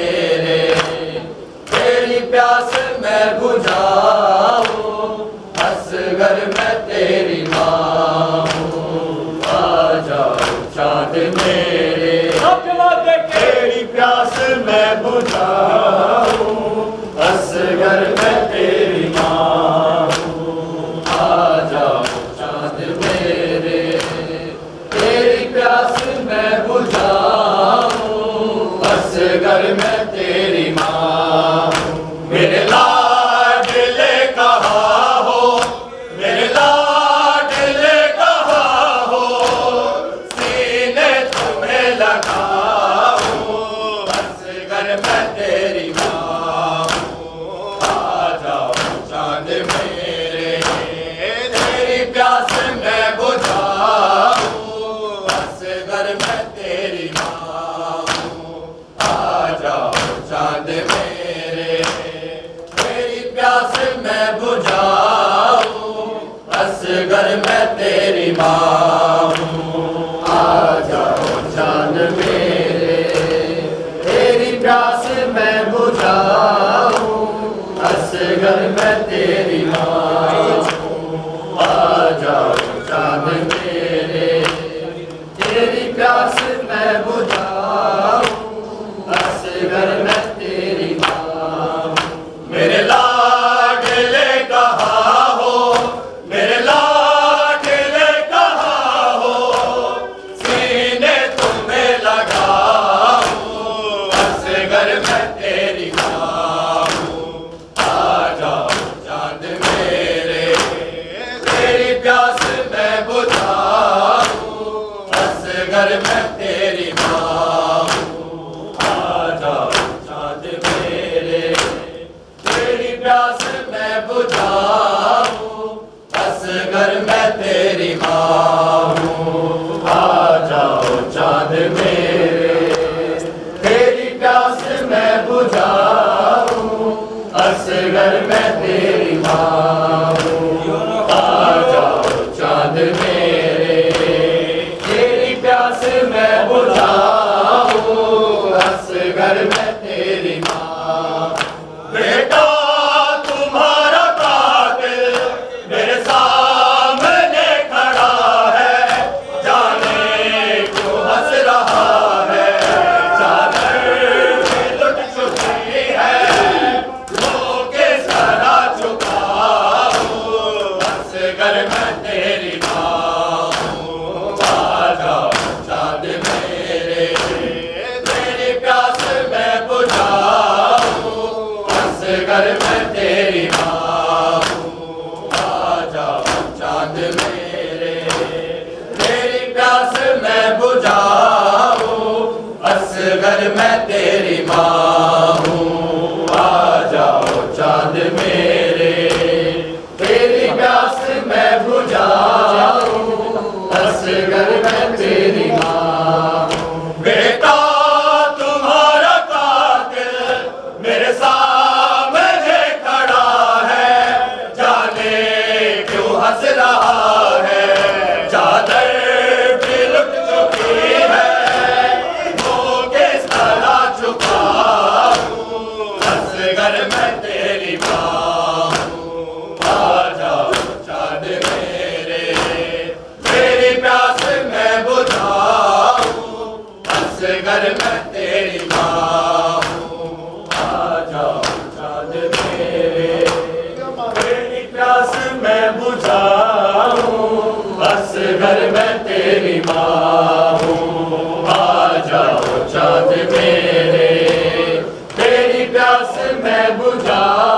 तेरे, तेरी प्यास मैं बुझाऊं, असगर मैं तेरी माँ हूँ। आ जाओ चाँद मेरे, तेरी प्यास मैं बुझाऊं, असगर मैं तेरी माँ हूँ। आ जाओ चाँद मेरे, तेरी प्यास मैं बुझाऊं, असगर मैं तेरी माँ हूँ। मेरे लाडले कहाँ हो, मेरे लाडले कहाँ हो, सीने तुम्हें लगाऊं, असगर मैं तेरी माँ हूँ। आ जाओ चाँद मेरे, तेरी प्यास मैं बुझाऊं, असगर मैं तेरी माँ हूँ। आ जाओ चाँद मेरे, तेरी प्यास मैं बुझाऊं, असगर मैं तेरी माँ हूँ। आ जाओ चाँद मेरे, तेरी प्यास मैं बुझाऊं, असगर मैं तेरी माँ हूँ। आ जाओ चाँद मेरे, तेरी प्यास मैं बुझाऊं, असगर मैं तेरी माँ हूँ। मेरे लाडले कहाँ हो, मेरे लाडले कहाँ हो, सीने तुम्हें लगाऊं, असगर मैं तेरी माँ हूँ। आ जाओ चाँद मेरे, तेरी प्यास मैं बुझाऊं, असगर मैं तेरी माँ हूँ। आ जाओ चाँद मेरे, तेरी प्यास मैं बुझाऊं, असगर मैं तेरी माँ हूँ। आ जाओ चाँद मेरे, तेरी प्यास मैं बुझाऊं, असगर मैं तेरी माँ हूँ। आ जाओ चाँद मेरे, तेरी प्यास मैं बुझाऊं, असगर मैं तेरी माँ हूँ। बेटा तुम्हारा कातिल मेरे सामने खड़ा है, जाने क्यों हंस रहा है, चादर से लुट चुकी है, लो के सरा चुकाऊं, असगर मैं तेरी माँ हूँ। आ जाओ चाँद मेरे, तेरी प्यास मैं बुझाऊं, असगर मैं तेरी माँ हूँ। आ जाओ चाँद मेरे, तेरी प्यास मैं बुझाऊं, असगर मैं तेरी माँ हूँ। आ जाओ चाँद मेरे, तेरी प्यास मैं बुझाऊं, असगर मैं तेरी माँ हूँ। बेटा तुम्हारा कातिल मेरे सामने खड़ा है, जाने क्यों हंस रहा है, चादर भी लुट चुकी है, वो किस तरह चुकाऊं, असगर मैं तेरी माँ हूँ। आ जाओ चाँद मेरे, तेरी प्यास मैं बुझाऊं, असगर मैं तेरी माँ हूँ। आ जाओ चाँद मेरे, तेरी प्यास मैं बुझाऊं, असगर मैं तेरी माँ हूँ। आ जाओ चाँद मेरे, तेरी प्यास मैं बुझाऊं,